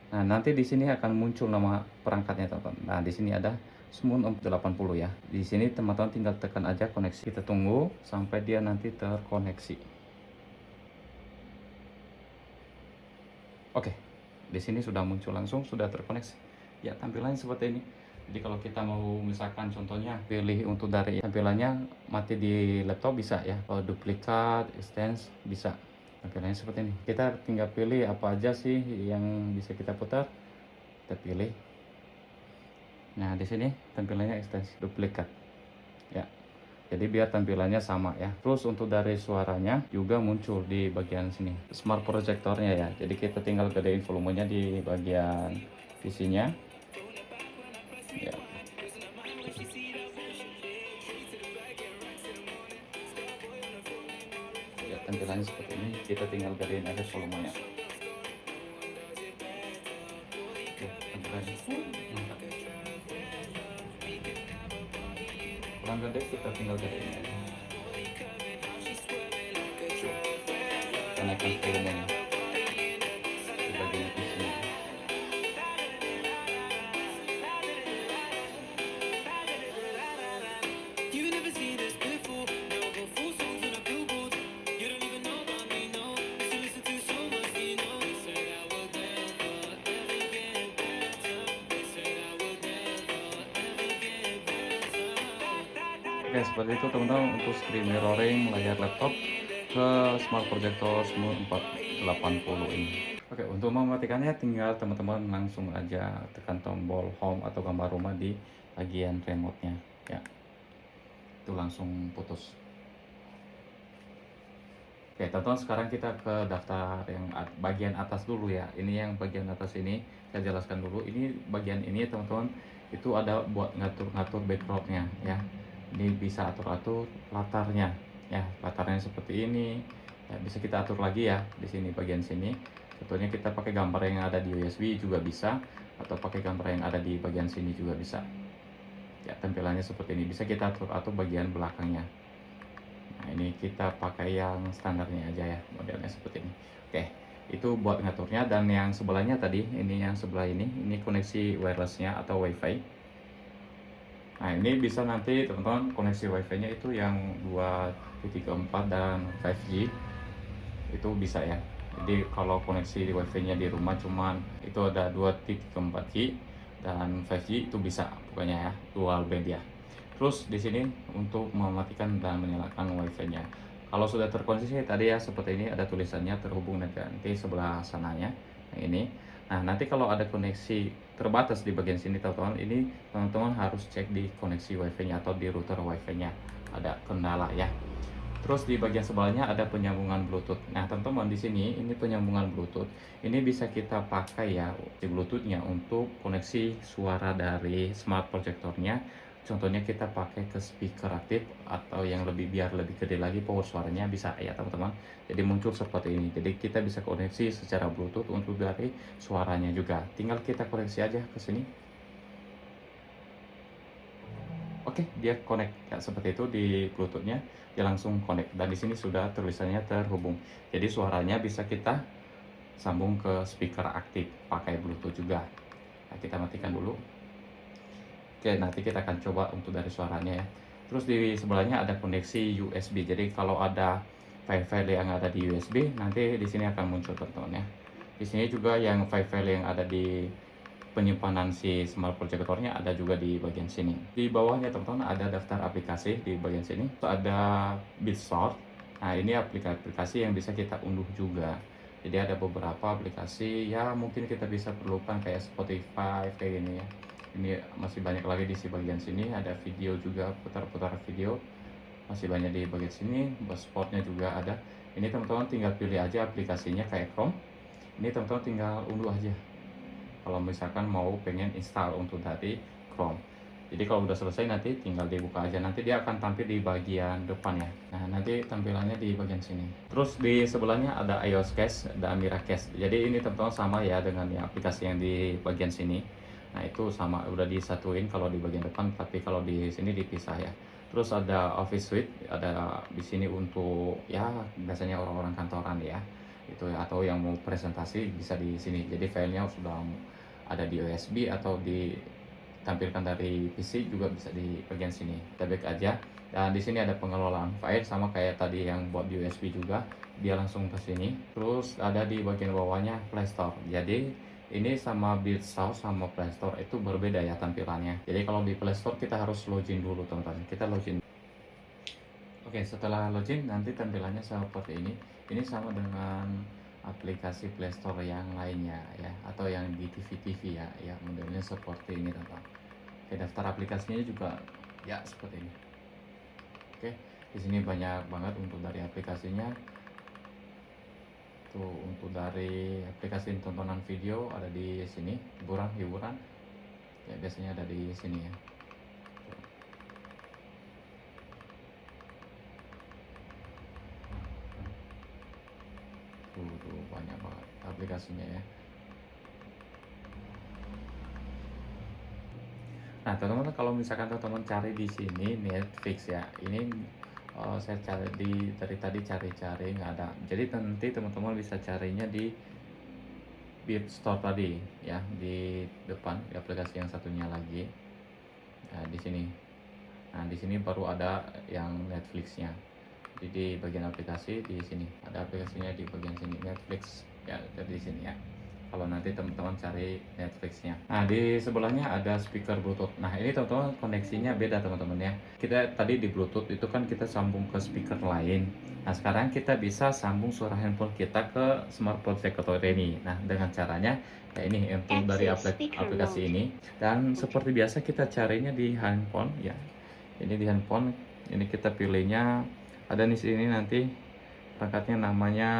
Nah, nanti di sini akan muncul nama perangkatnya teman-teman. Nah, di sini ada Smoon 80 ya. Di sini teman-teman tinggal tekan aja koneksi. Kita tunggu sampai dia nanti terkoneksi. Oke. Di sini sudah muncul langsung, sudah terkoneksi. Ya, tampilannya seperti ini. Jadi kalau kita mau misalkan contohnya pilih untuk dari tampilannya mati di laptop bisa ya. Kalau duplikat, extends bisa. Tampilannya seperti ini. Kita tinggal pilih apa aja sih yang bisa kita putar. Kita pilih. Nah, di sini tampilannya extends duplikat. Ya. Jadi biar tampilannya sama ya. Terus untuk dari suaranya juga muncul di bagian sini. Smart projectornya ya. Jadi kita tinggal gedein volumenya di bagian visinya. Ya. Ya, tampilannya seperti ini. Kita tinggal gedein aja volumenya. Oke, tampilannya mantap. Kurang gede kita tinggal gedein aja. Kita naikkan volumenya di bagian visinya. Oke, seperti itu teman-teman untuk screen mirroring layar laptop ke smart projector Smoon 480 ini. Oke, untuk mematikannya tinggal teman-teman langsung aja tekan tombol home atau gambar rumah di bagian remote-nya ya. Itu langsung putus. Oke, teman-teman sekarang kita ke daftar yang bagian atas dulu ya. Ini yang bagian atas ini saya jelaskan dulu. Ini bagian ini teman-teman itu ada buat ngatur-ngatur backgroundnya ya. Ini bisa atur-atur latarnya ya, latarnya seperti ini ya, bisa kita atur lagi ya di sini bagian sini. Contohnya kita pakai gambar yang ada di USB juga bisa, atau pakai gambar yang ada di bagian sini juga bisa ya. Tampilannya seperti ini, bisa kita atur-atur bagian belakangnya. Nah, ini kita pakai yang standarnya aja ya, modelnya seperti ini. Oke, itu buat ngaturnya. Dan yang sebelahnya tadi, ini yang sebelah ini koneksi wirelessnya atau WiFi. Nah, ini bisa nanti teman-teman koneksi WiFi-nya itu yang 2.4 dan 5G itu bisa ya. Jadi kalau koneksi di WiFi-nya di rumah cuman itu ada 2.4G dan 5G itu bisa pokoknya ya, dual band ya. Terus di sini untuk mematikan dan menyalakan WiFi-nya. Kalau sudah terkoneksi tadi ya seperti ini ada tulisannya terhubung nanti sebelah sananya. Yang ini. Nah, nanti kalau ada koneksi terbatas di bagian sini teman-teman, ini teman-teman harus cek di koneksi WiFi-nya atau di router WiFi-nya. Ada kendala ya. Terus di bagian sebelahnya ada penyambungan Bluetooth. Nah, teman-teman di sini ini penyambungan Bluetooth. Ini bisa kita pakai ya di Bluetooth-nya untuk koneksi suara dari smart projectornya. Contohnya kita pakai ke speaker aktif atau yang biar lebih gede lagi power suaranya bisa ya teman-teman. Jadi muncul seperti ini. Jadi kita bisa koneksi secara Bluetooth untuk dari suaranya juga. Tinggal kita koneksi aja ke sini. Oke, dia connect ya seperti itu di Bluetooth-nya, dia langsung connect dan di sini sudah tulisannya terhubung. Jadi suaranya bisa kita sambung ke speaker aktif pakai Bluetooth juga. Nah, kita matikan dulu. Oke, nanti kita akan coba untuk dari suaranya ya. Terus di sebelahnya ada koneksi USB. Jadi kalau ada file-file yang ada di USB, nanti di sini akan muncul teman-teman ya. Di sini juga yang file-file yang ada di penyimpanan si smart projectornya ada juga di bagian sini. Di bawahnya teman-teman ada daftar aplikasi di bagian sini. Itu ada BitSort. Nah, ini aplikasi yang bisa kita unduh juga. Jadi ada beberapa aplikasi ya mungkin kita bisa perlukan kayak Spotify kayak gini ya. Ini masih banyak lagi di bagian sini, ada video juga, putar-putar video masih banyak di bagian sini. Spotnya juga ada. Ini teman-teman tinggal pilih aja aplikasinya kayak Chrome. Ini teman-teman tinggal unduh aja kalau misalkan mau pengen install untuk dari Chrome. Jadi kalau udah selesai nanti tinggal dibuka aja, nanti dia akan tampil di bagian depan ya. Nah, nanti tampilannya di bagian sini. Terus di sebelahnya ada iOS Cache dan Mira Cache. Jadi ini teman-teman sama ya dengan ya, aplikasi yang di bagian sini. Nah, itu sama udah disatuin kalau di bagian depan, tapi kalau di sini dipisah ya. Terus ada Office Suite, ada di sini untuk ya biasanya orang-orang kantoran ya. Itu ya, atau yang mau presentasi bisa di sini. Jadi filenya sudah ada di USB atau ditampilkan dari PC juga bisa di bagian sini. Kita back aja. Dan di sini ada pengelolaan file sama kayak tadi yang buat USB juga. Dia langsung ke sini. Terus ada di bagian bawahnya Play Store. Jadi Ini sama Beatsauce sama Playstore itu berbeda ya tampilannya. Jadi kalau di Playstore kita harus login dulu teman-teman. Kita login. Oke, setelah login nanti tampilannya seperti ini. Ini sama dengan aplikasi Playstore yang lainnya ya, atau yang di TV-TV ya. Ya, modelnya seperti ini teman-teman. Oke, daftar aplikasinya juga ya seperti ini. Oke, di sini banyak banget untuk dari aplikasinya. Tuh, untuk dari aplikasi tontonan video ada di sini, hiburan ya biasanya ada di sini ya. Tuh banyak banget aplikasinya ya. Nah teman-teman, kalau misalkan teman-teman cari di sini Netflix ya, ini saya cari dari tadi cari-cari nggak ada. Jadi nanti teman-teman bisa carinya di Beat Store tadi ya, di depan di aplikasi yang satunya lagi. Nah, di sini. Nah, di sini baru ada yang Netflixnya. Jadi di bagian aplikasi di sini ada aplikasinya di bagian sini Netflix ya, dari sini ya. Kalau nanti teman-teman cari Netflixnya. Nah, di sebelahnya ada speaker Bluetooth. Nah, ini teman-teman koneksinya beda teman-teman ya. Kita tadi di Bluetooth itu kan kita sambung ke speaker lain. Nah, sekarang kita bisa sambung suara handphone kita ke smart projector ini. Nah, dengan caranya ya ini untuk dari aplikasi ini. Dan seperti biasa kita carinya di handphone ya. Ini di handphone, ini kita pilihnya ada di sini nanti perangkatnya namanya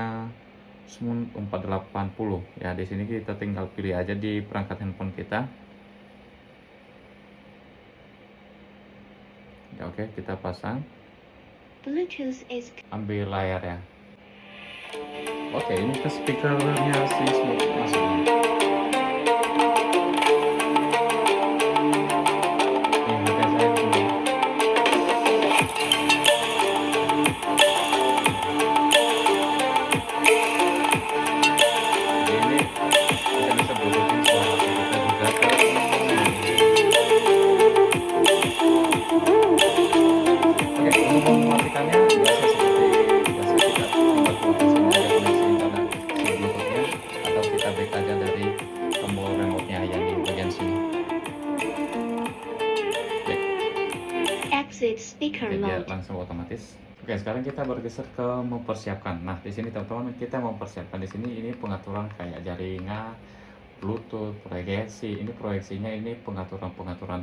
Smoon 480 ya. Di sini kita tinggal pilih aja di perangkat handphone kita ya. Oke, kita pasang, ambil layar ya. Oke, ini ke speakernya si Smoon masuk. Dia langsung otomatis. Oke, sekarang kita bergeser ke mempersiapkan. Nah, di sini teman-teman kita mempersiapkan di sini ini pengaturan kayak jaringan, Bluetooth, proyeksi. Ini proyeksinya ini pengaturan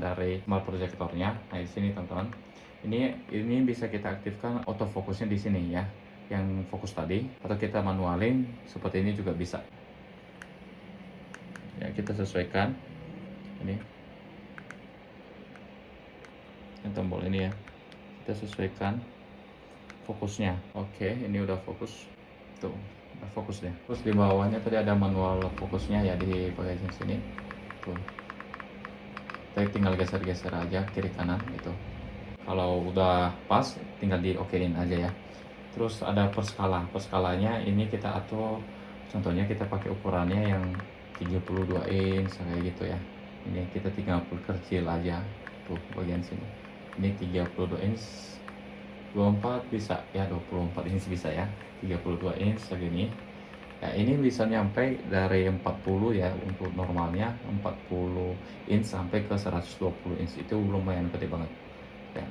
dari smart projectornya. Nah, di sini teman-teman. Ini bisa kita aktifkan autofokusnya di sini ya. Yang fokus tadi atau kita manualin seperti ini juga bisa. Ya, kita sesuaikan ini. Yang tombol ini ya. Kita sesuaikan fokusnya. Oke, ini udah fokus. Tuh, udah fokus deh. Terus di bawahnya tadi ada manual fokusnya ya di bagian sini. Tuh. Kita tinggal geser-geser aja kiri kanan itu. Kalau udah pas tinggal di okein aja ya. Terus ada perskala. Perskalanya ini kita atur, contohnya kita pakai ukurannya yang 32 inch kayak gitu ya. Ini kita tinggal kecil aja. Tuh bagian sini. Ini 32 inch, 24 bisa ya, 24 inch bisa ya, 32 inch segini ya. Ini bisa nyampe dari 40 ya, untuk normalnya 40 inch sampai ke 120 inch, itu lumayan gede banget ya.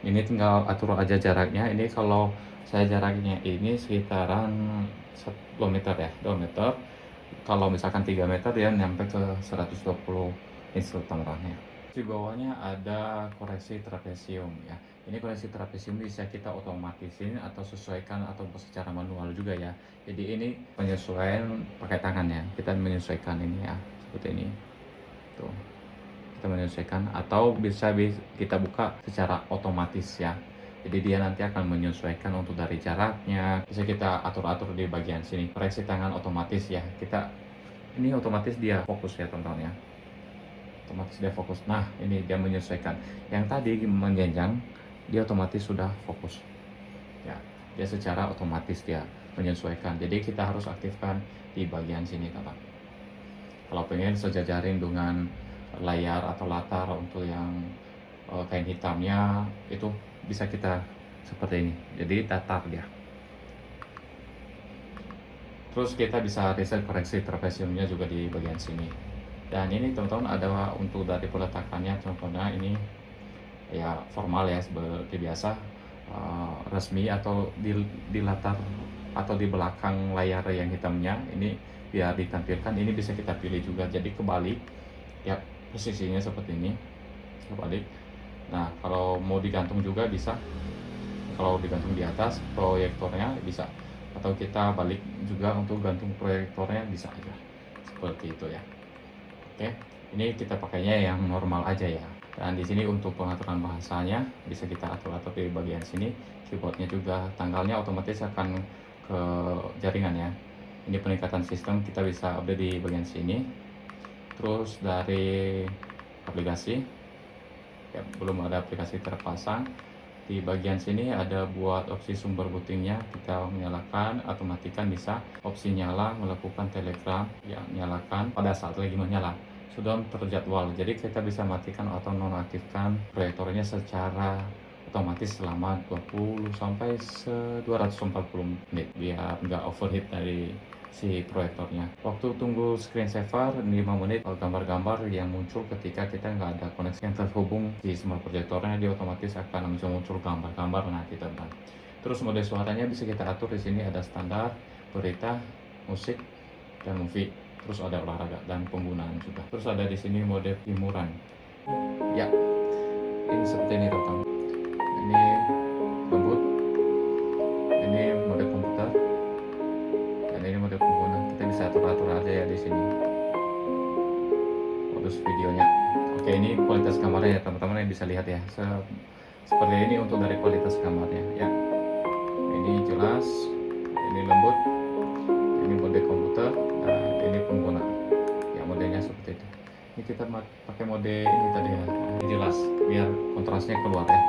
Ini tinggal atur aja jaraknya. Ini kalau saya jaraknya ini sekitaran 2 meter ya, 2 meter. Kalau misalkan 3 meter dia nyampe ke 120 inch tangannya. Di bawahnya ada koreksi trapesium ya. Ini koreksi trapesium bisa kita otomatisin atau sesuaikan atau secara manual juga ya. Jadi ini penyesuaian pakai tangan ya. Kita menyesuaikan ini ya, seperti ini. Tuh. Kita menyesuaikan atau bisa kita buka secara otomatis ya. Jadi dia nanti akan menyesuaikan untuk dari jaraknya. Bisa kita atur-atur di bagian sini. Koreksi tangan otomatis ya. Ini otomatis dia fokus ya teman-teman ya. Otomatis dia fokus. Nah, ini dia menyesuaikan. Yang tadi menjenjang, dia otomatis sudah fokus. Ya, dia secara otomatis dia menyesuaikan. Jadi kita harus aktifkan di bagian sini, teman. Kalau pengen sejajarin dengan layar atau latar untuk yang kain hitamnya, itu bisa kita seperti ini. Jadi datar dia. Terus kita bisa reset koreksi trapesiumnya juga di bagian sini. Dan ini teman-teman ada untuk dari peletakannya, contohnya ini ya formal ya seperti biasa, resmi atau di latar atau di belakang layar yang hitamnya ini biar ditampilkan, ini bisa kita pilih juga jadi kebalik ya, posisinya seperti ini kebalik. Nah kalau mau digantung juga bisa, kalau digantung di atas proyektornya bisa, atau kita balik juga untuk gantung proyektornya bisa aja seperti itu ya. Oke, ini kita pakainya yang normal aja ya. Dan di sini untuk pengaturan bahasanya bisa kita atur-atur di bagian sini. Keyboardnya juga tanggalnya otomatis akan ke jaringan ya. Ini peningkatan sistem kita bisa update di bagian sini. Terus dari aplikasi, ya belum ada aplikasi terpasang. Di bagian sini ada buat opsi sumber bootingnya, kita menyalakan atau matikan bisa. Opsi nyala melakukan telegram yang nyalakan pada saat lagi menyala, sudah terjadwal, jadi kita bisa matikan atau nonaktifkan proyektornya secara otomatis selama 20 sampai 240 menit biar nggak overheat dari si proyektornya. Waktu tunggu screensaver 5 menit, gambar-gambar yang muncul ketika kita nggak ada koneksi yang terhubung di smart proyektornya, dia otomatis akan muncul gambar-gambar nanti teman. Terus mode suaranya bisa kita atur di sini, ada standar, berita, musik, dan movie. Terus ada olahraga dan penggunaan juga. Terus ada di sini mode hiburan. Ya, ini seperti ini teman-teman. Ini lembut, ini mode komputer, dan ini mode pengguna. Kita bisa atur-atur aja ya di sini. Modus videonya. Oke, ini kualitas kamarnya ya teman-teman yang bisa lihat ya. Seperti ini untuk dari kualitas kamarnya ya. Ini jelas, ini lembut, ini mode komputer, dan ini pengguna ya, modenya seperti itu. Ini kita pakai mode ini tadi ya, ini jelas biar kontrasnya keluar ya.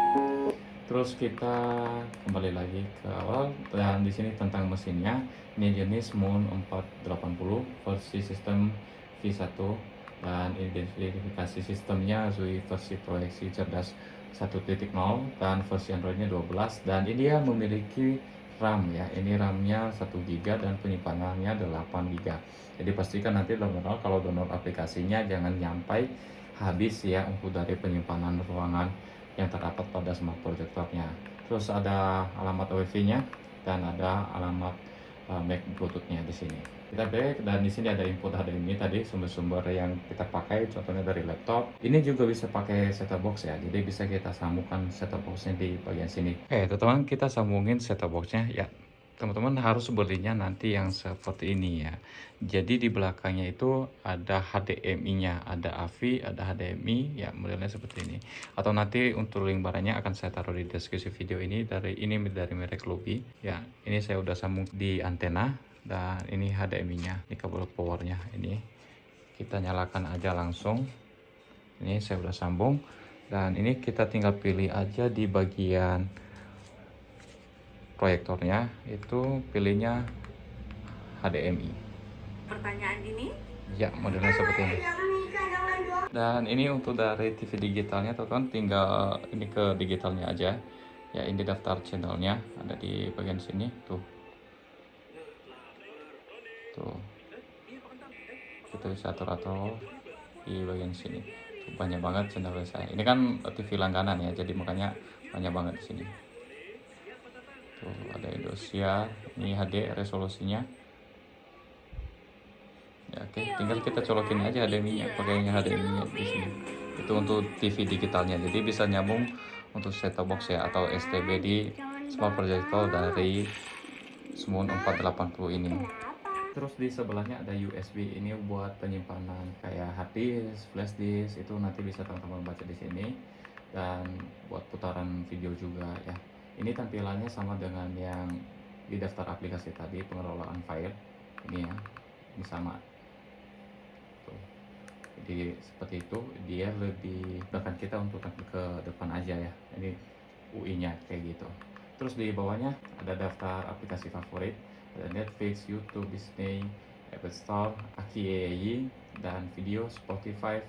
Terus kita kembali lagi ke awal, dan di sini tentang mesinnya. Ini jenis Moon 480 versi sistem V1, dan identifikasi sistemnya Zui versi proyeksi cerdas 1.0 dan versi Androidnya 12, dan ini dia memiliki RAM ya, ini RAM-nya 1 GB dan penyimpanannya 8 GB. Jadi pastikan nanti download, kalau download aplikasinya jangan nyampai habis ya untuk dari penyimpanan ruangan yang terdapat pada smart projectornya. Terus ada alamat WiFi-nya dan ada alamat MAC Bluetooth-nya di sini. Kita back, dan di sini ada input HDMI tadi, sumber-sumber yang kita pakai contohnya dari laptop. Ini juga bisa pakai set-top box ya, jadi bisa kita sambungkan set-top box-nya di bagian sini. Oke teman-teman, kita sambungin set-top box-nya ya. Teman-teman harus belinya nanti yang seperti ini ya. Jadi di belakangnya itu ada HDMI-nya, ada AV, ada HDMI ya, modelnya seperti ini. Atau nanti untuk link barangnya akan saya taruh di deskripsi video ini. Dari merek Lubi ya. Ini saya udah sambung di antena, dan ini HDMI-nya, ini kabel powernya. Ini kita nyalakan aja langsung. Ini saya udah sambung, dan ini kita tinggal pilih aja di bagian proyektornya, itu pilihnya HDMI. Pertanyaan ini? Ya, modelnya seperti ini. Dan ini untuk dari TV digitalnya, teman-teman tinggal ini ke digitalnya aja. Ya, ini daftar channelnya ada di bagian sini tuh. Tuh. Kita bisa atur-atur di bagian sini. Tuh, banyak banget channel saya. Ini kan TV langganan ya, jadi makanya banyak banget di sini. Tuh, ada Indosiar, ini HD resolusinya ya. Oke, tinggal kita colokin aja HDMI-nya, pakainya HDMI-nya di sini. Itu untuk TV digitalnya, jadi bisa nyambung untuk set-top box ya, atau STB di smart projector dari Moon 480 ini. Terus di sebelahnya ada USB, ini buat penyimpanan kayak hard disk, flash disk, itu nanti bisa teman-teman baca di sini. Dan buat putaran video juga ya. Ini tampilannya sama dengan yang di daftar aplikasi tadi, pengelolaan file ini ya, ini sama tuh. Jadi seperti itu, dia lebih bahkan kita untuk ke depan aja ya, ini UI-nya kayak gitu. Terus di bawahnya ada daftar aplikasi favorit, ada Netflix, YouTube, Disney, Apple Store, Aki, dan video, Spotify,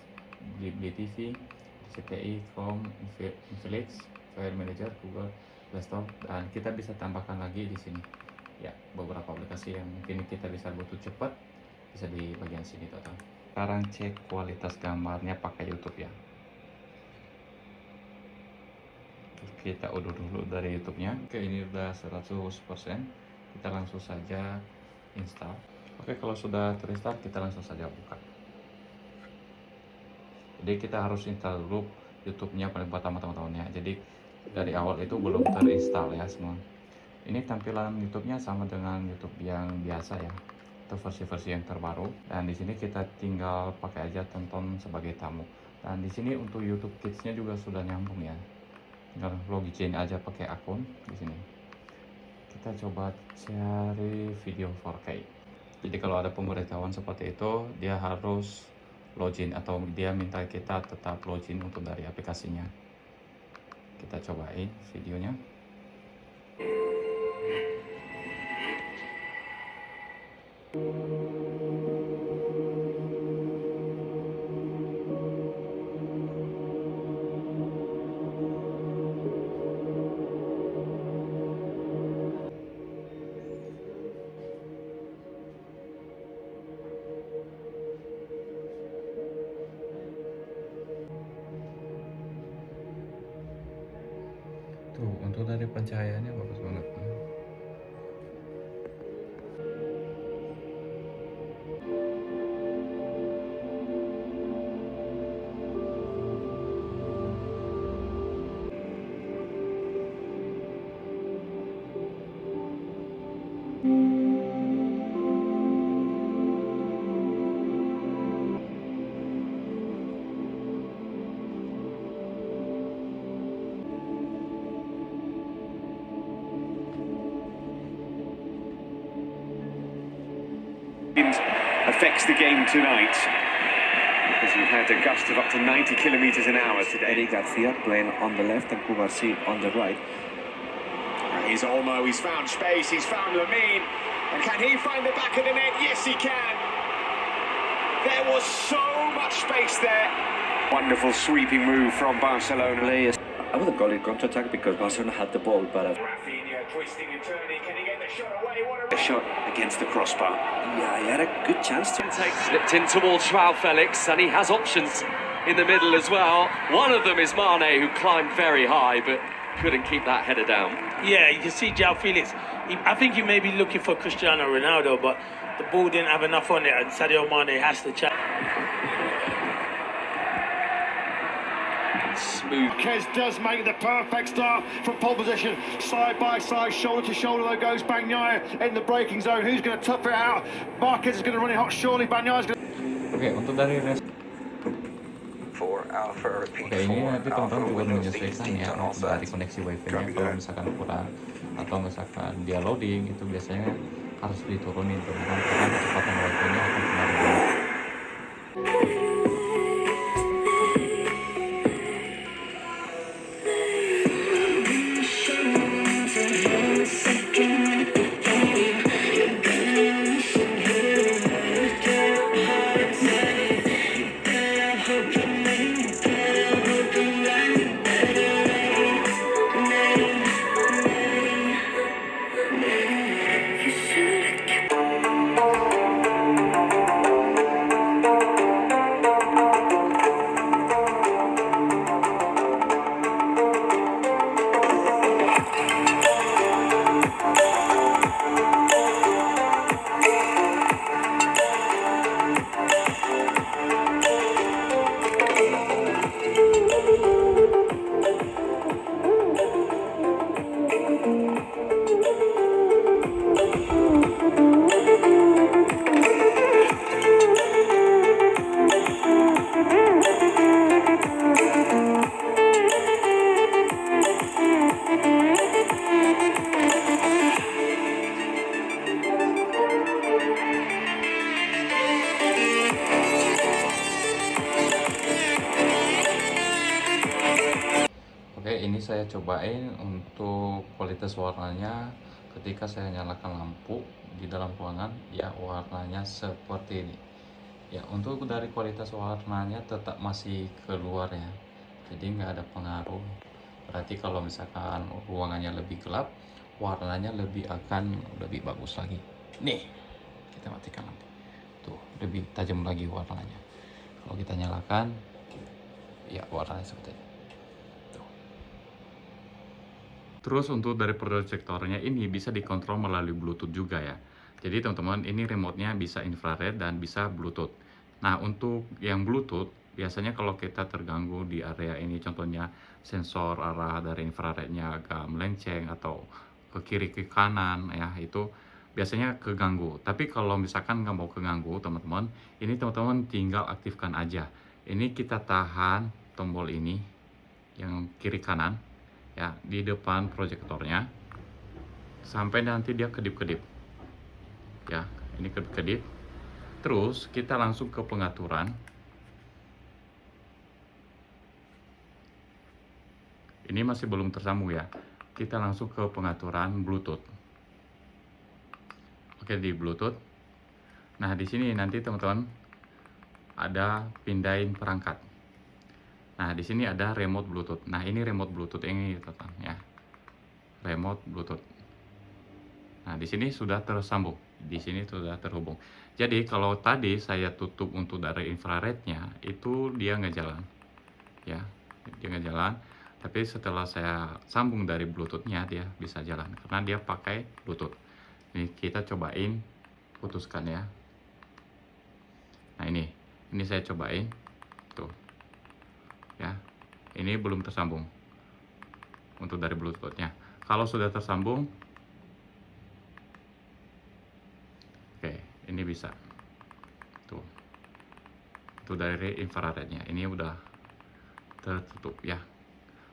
Blibli TV, CTI, Chrome, Netflix, File Manager, Google Play Store, dan kita bisa tambahkan lagi di sini Ya, beberapa aplikasi yang mungkin kita bisa butuh cepat bisa di bagian sini teman. Sekarang cek kualitas gambarnya pakai YouTube ya. Kita unduh dulu dari YouTube-nya. Oke, ini udah 100%. Kita langsung saja install. Oke, kalau sudah terinstall kita langsung saja buka. Jadi kita harus install dulu YouTube-nya paling pertama teman-teman ya. Jadi dari awal itu belum terinstall ya semua. Ini tampilan YouTube-nya sama dengan YouTube yang biasa ya, itu versi-versi yang terbaru. Dan di sini kita tinggal pakai aja tonton sebagai tamu. Dan di sini untuk YouTube Kids-nya juga sudah nyambung ya. Tinggal login aja pakai akun di sini. Kita coba cari video 4K. Jadi kalau ada pemberitahuan seperti itu, dia harus login atau dia minta kita tetap login untuk dari aplikasinya. Kita cobain videonya. Tuh, untuk dari pencahayaannya bagus banget. Affects the game tonight because you've had a gust of up to 90 kilometers an hour today. Eric Garcia playing on the left and Kubarsi on the right. Here's Olmo, he's found space, he's found Lamine, and can he find the back of the net? Yes, he can. There was so much space there. Wonderful sweeping move from Barcelona. I wouldn't call it counter-attack because Barcelona had the ball, but Rafinha twisting and turning, can he get the shot away? What a shot against the crossbar. yeah, he had a good chance to. Slipped in towards Joao Felix, and he has options in the middle as well. One of them is Mane, who climbed very high, but couldn't keep that header down. Yeah, you can see Joao Felix. I think he may be looking for Cristiano Ronaldo, but the ball didn't have enough on it, and Sadio Mane has to check. Smooth. Marquez does make the perfect start from pole position, side by side, shoulder to shoulder. There goes Bagnaia in the braking zone. Who's going to tough it out? Marquez is going to run it hot. Surely Bagnaia's going to. Oke, untuk dari For Alpha, repeat. Oke, ini for nanti Alpha, teman-teman juga Windows menyesuaikan 16 ya on all untuk dari sides. koneksi wifi-nya. Copy Kalau that. misalkan kurang atau misalkan dia loading itu biasanya harus diturunin teman-teman karena kecepatan wifi-nya akan pengaruh banget. Oke, ini saya cobain untuk kualitas warnanya ketika saya nyalakan lampu di dalam ruangan, ya warnanya seperti ini. Ya, untuk dari kualitas warnanya tetap masih keluar ya, jadi nggak ada pengaruh. Berarti kalau misalkan ruangannya lebih gelap, warnanya lebih bagus lagi. Nih, kita matikan nanti. Tuh, lebih tajam lagi warnanya. Kalau kita nyalakan, ya warnanya seperti ini. Tuh. Terus untuk dari proyektornya ini bisa dikontrol melalui Bluetooth juga ya. Jadi teman-teman, ini remote-nya bisa infrared dan bisa Bluetooth. Nah, untuk yang Bluetooth, biasanya kalau kita terganggu di area ini, contohnya sensor arah dari infrarednya agak melenceng atau ke kiri ke kanan ya, itu biasanya keganggu. Tapi kalau misalkan nggak mau keganggu teman-teman, ini teman-teman tinggal aktifkan aja. Ini kita tahan tombol ini yang kiri kanan ya di depan proyektornya sampai nanti dia kedip-kedip ya, ini kedip-kedip. Terus kita langsung ke pengaturan. Ini masih belum tersambung ya, kita langsung ke pengaturan Bluetooth. Oke, di Bluetooth. Nah, di sini nanti teman-teman ada pindahin perangkat. Nah, di sini ada remote Bluetooth. Nah, ini remote Bluetooth ini teman-teman ya. Remote Bluetooth. Nah, di sini sudah tersambung. Di sini sudah terhubung. Jadi, kalau tadi saya tutup untuk dari infrarednya, itu dia nggak jalan. Ya, dia nggak jalan. Tapi setelah saya sambung dari Bluetooth-nya, dia bisa jalan. Karena dia pakai Bluetooth. Ini kita cobain, putuskan ya. Nah, ini saya cobain. Tuh. Ya, ini belum tersambung untuk dari Bluetooth-nya. Kalau sudah tersambung, oke, ini bisa. Tuh. Itu dari infrarednya. Ini udah tertutup ya.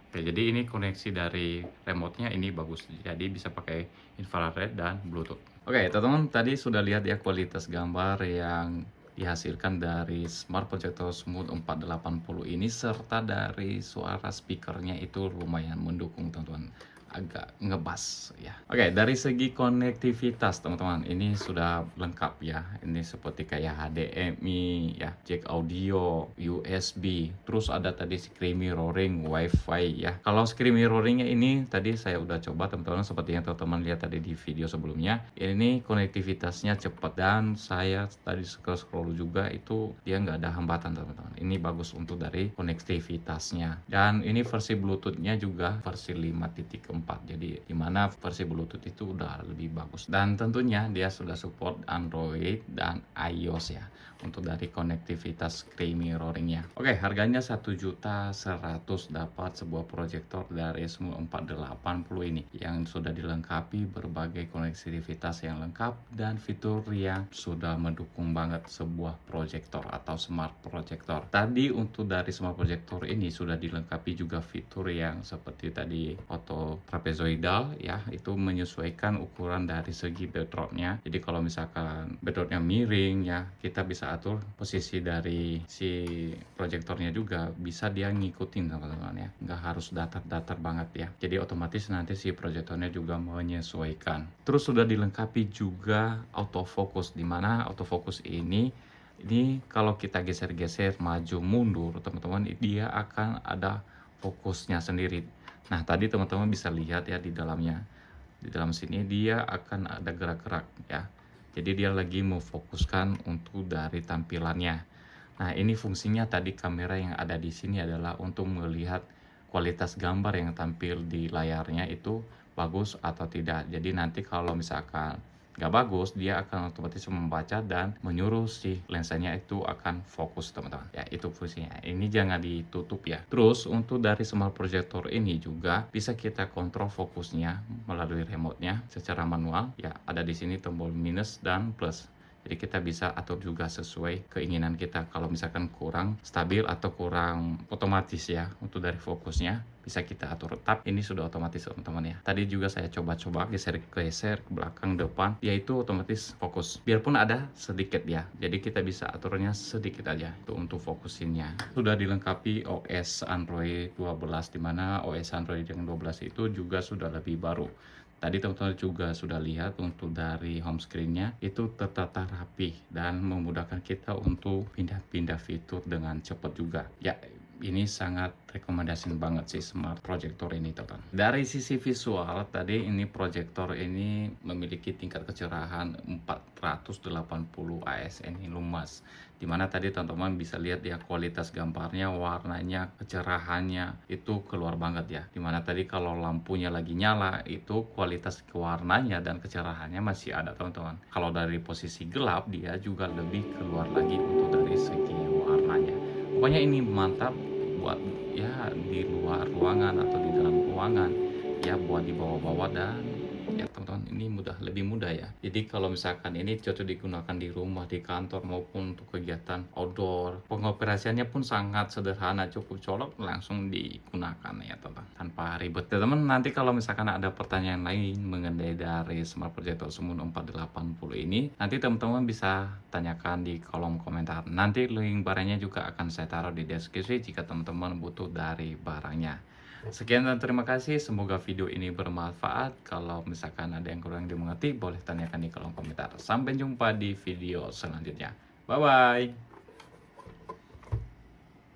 Oke, jadi ini koneksi dari remote-nya ini bagus. Jadi bisa pakai infrared dan Bluetooth. Oke, teman-teman tadi sudah lihat ya kualitas gambar yang dihasilkan dari Smart Projector Smooth 480 ini, serta dari suara speakernya itu lumayan mendukung teman-teman, agak ngebas ya. Oke, dari segi konektivitas teman-teman ini sudah lengkap ya. Ini seperti kayak HDMI ya, jack audio, USB, terus ada tadi screen mirroring, WiFi ya. Kalau screen mirroringnya ini tadi saya udah coba teman-teman, seperti yang teman-teman lihat tadi di video sebelumnya. Ini konektivitasnya cepat dan saya tadi scroll juga itu dia nggak ada hambatan teman-teman. Ini bagus untuk dari konektivitasnya. Dan ini versi Bluetooth-nya juga versi 5.4. Jadi dimana versi Bluetooth itu udah lebih bagus, dan tentunya dia sudah support Android dan iOS ya untuk dari konektivitas screen mirroringnya. Oke, harganya 1.100.000 dapat sebuah proyektor dari Smooth 480 ini yang sudah dilengkapi berbagai konektivitas yang lengkap dan fitur yang sudah mendukung banget sebuah proyektor atau smart proyektor. Tadi untuk dari smart proyektor ini sudah dilengkapi juga fitur yang seperti tadi auto trapezoidal ya, itu menyesuaikan ukuran dari segi backdropnya. Jadi kalau misalkan backdropnya miring ya, kita bisa atur posisi dari si proyektornya juga, bisa dia ngikutin teman-teman ya, nggak harus datar-datar banget ya. Jadi otomatis nanti si proyektornya juga menyesuaikan. Terus sudah dilengkapi juga autofocus, dimana autofocus ini kalau kita geser-geser maju mundur teman-teman, dia akan ada fokusnya sendiri. Nah, tadi teman-teman bisa lihat ya di dalamnya. Di dalam sini dia akan ada gerak-gerak ya. Jadi dia lagi memfokuskan untuk dari tampilannya. Nah, ini fungsinya tadi kamera yang ada di sini adalah untuk melihat kualitas gambar yang tampil di layarnya itu bagus atau tidak. Jadi nanti kalau misalkan nggak bagus, dia akan otomatis membaca dan menyuruh si lensanya itu akan fokus teman-teman ya. Itu fungsinya, ini jangan ditutup ya. Terus untuk dari smart projector ini juga bisa kita kontrol fokusnya melalui remote-nya secara manual ya. Ada di sini tombol minus dan plus. Jadi kita bisa atur juga sesuai keinginan kita. Kalau misalkan kurang stabil atau kurang otomatis ya, untuk dari fokusnya bisa kita atur. Tapi ini sudah otomatis teman-teman ya. Tadi juga saya coba-coba geser ke belakang, depan, yaitu otomatis fokus. Biarpun ada sedikit ya. Jadi kita bisa aturnya sedikit aja itu untuk fokusinnya. Sudah dilengkapi OS Android 12, dimana OS Android yang 12 itu juga sudah lebih baru. Tadi teman-teman juga sudah lihat untuk dari home screen-nya itu tertata rapi dan memudahkan kita untuk pindah-pindah fitur dengan cepat juga. Ya, ini sangat rekomendasi banget sih smart projector ini teman. Dari sisi visual tadi ini projector ini memiliki tingkat kecerahan 480 ASN lumas, dimana tadi teman-teman bisa lihat ya kualitas gambarnya, warnanya, kecerahannya itu keluar banget ya, dimana tadi kalau lampunya lagi nyala itu kualitas warnanya dan kecerahannya masih ada teman-teman. Kalau dari posisi gelap dia juga lebih keluar lagi untuk dari segi warnanya. Pokoknya ini mantap buat ya di luar ruangan atau di dalam ruangan ya, buat dibawa-bawa dan ya teman-teman ini lebih mudah ya. Jadi kalau misalkan ini cocok digunakan di rumah, di kantor maupun untuk kegiatan outdoor, pengoperasiannya pun sangat sederhana, cukup colok langsung digunakan ya teman-teman tanpa ribet. Teman-teman nanti kalau misalkan ada pertanyaan lain mengenai dari smart projector Smoon 480 ini, nanti teman-teman bisa tanyakan di kolom komentar. Nanti link barangnya juga akan saya taruh di deskripsi jika teman-teman butuh dari barangnya. Sekian dan terima kasih, semoga video ini bermanfaat. Kalau misalkan ada yang kurang dimengerti boleh tanyakan di kolom komentar. Sampai jumpa di video selanjutnya. Bye bye.